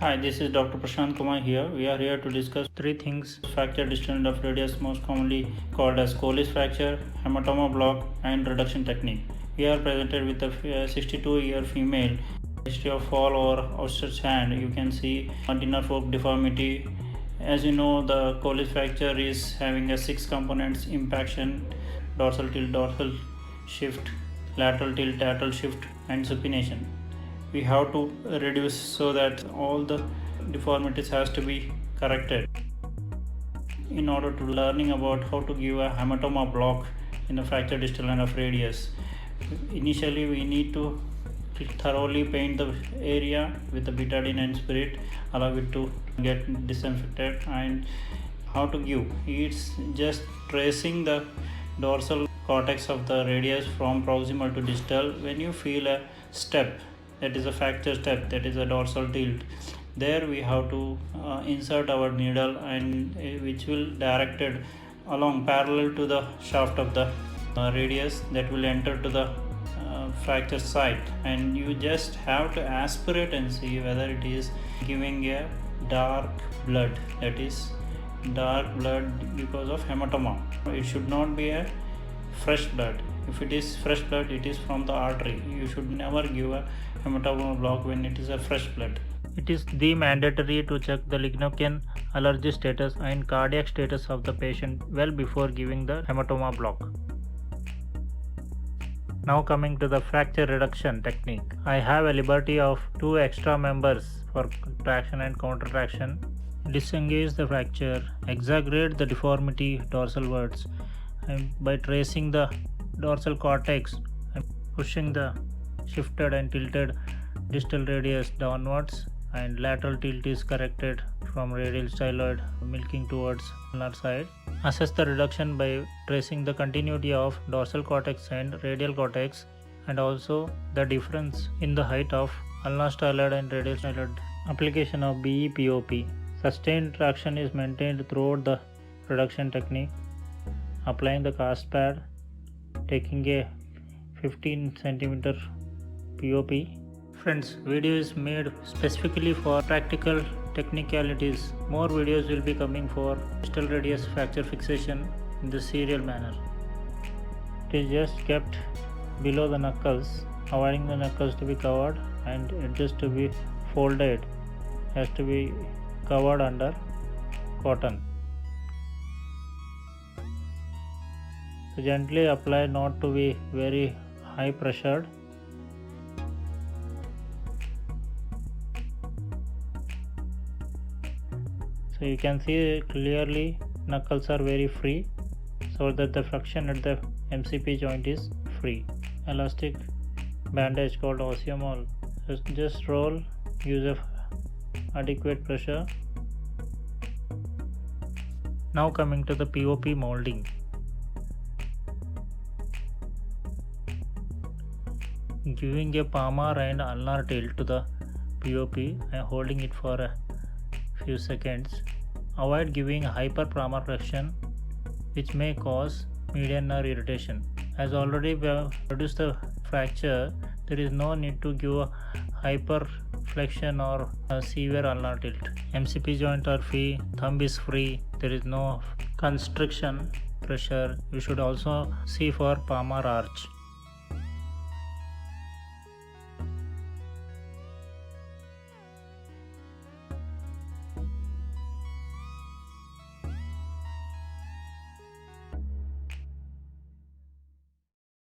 Hi, this is Dr. Prashant Kumar here. We are here to discuss three things: fracture distal of radius, most commonly called as Colles fracture, hematoma block, and reduction technique. We are presented with a 62-year female history of fall or outstretched hand. You can see dinner fork deformity. As you know, the Colles fracture is having a 6 components: impaction, dorsal tilt, dorsal shift, lateral tilt, lateral shift, and supination. We have to reduce so that all the deformities has to be corrected. In order to learning about how to give a hematoma block in the fracture distal line of radius, initially we need to thoroughly paint the area with the betadine and spirit, allow it to get disinfected. And how to give, it's just tracing the dorsal cortex of the radius from proximal to distal. When you feel a step, that is a fracture step, that is a dorsal tilt, there we have to insert our needle, and which will directed along parallel to the shaft of the radius, that will enter to the fracture site, and you just have to aspirate and see whether it is giving a dark blood, that is dark blood because of hematoma. It should not be a fresh blood. If it is fresh blood, it is from the artery. You should never give a hematoma block when it is a fresh blood. It is the mandatory to check the lignocaine allergy status and cardiac status of the patient well before giving the hematoma block. Now coming to the fracture reduction technique. I have a liberty of 2 extra members for traction and countertraction. Disengage the fracture, exaggerate the deformity dorsalwards, and by tracing the dorsal cortex and pushing the shifted and tilted distal radius downwards, and lateral tilt is corrected from radial styloid milking towards ulnar side. Assess the reduction by tracing the continuity of dorsal cortex and radial cortex, and also the difference in the height of ulnar styloid and radial styloid. Application of BEPOP. Sustained traction is maintained throughout the reduction technique. Applying the cast pad, taking a 15 cm POP. Friends, video is made specifically for practical technicalities. More videos will be coming for distal radius fracture fixation in the serial manner. It is just kept below the knuckles, avoiding the knuckles to be covered, and it just to be folded, has to be covered under cotton. So gently apply, not to be very high pressured. So you can see clearly knuckles are very free, so that the friction at the MCP joint is free. Elastic bandage called Osteomol. Just roll, use of adequate pressure. Now coming to the POP molding. Giving a palmar and ulnar tilt to the POP and holding it for a few seconds. Avoid giving hyperpalmar flexion, which may cause median nerve irritation. As already we have reduced the fracture, there is no need to give a hyperflexion or a severe ulnar tilt. MCP joint are free, thumb is free, there is no constriction pressure. You should also see for palmar arch.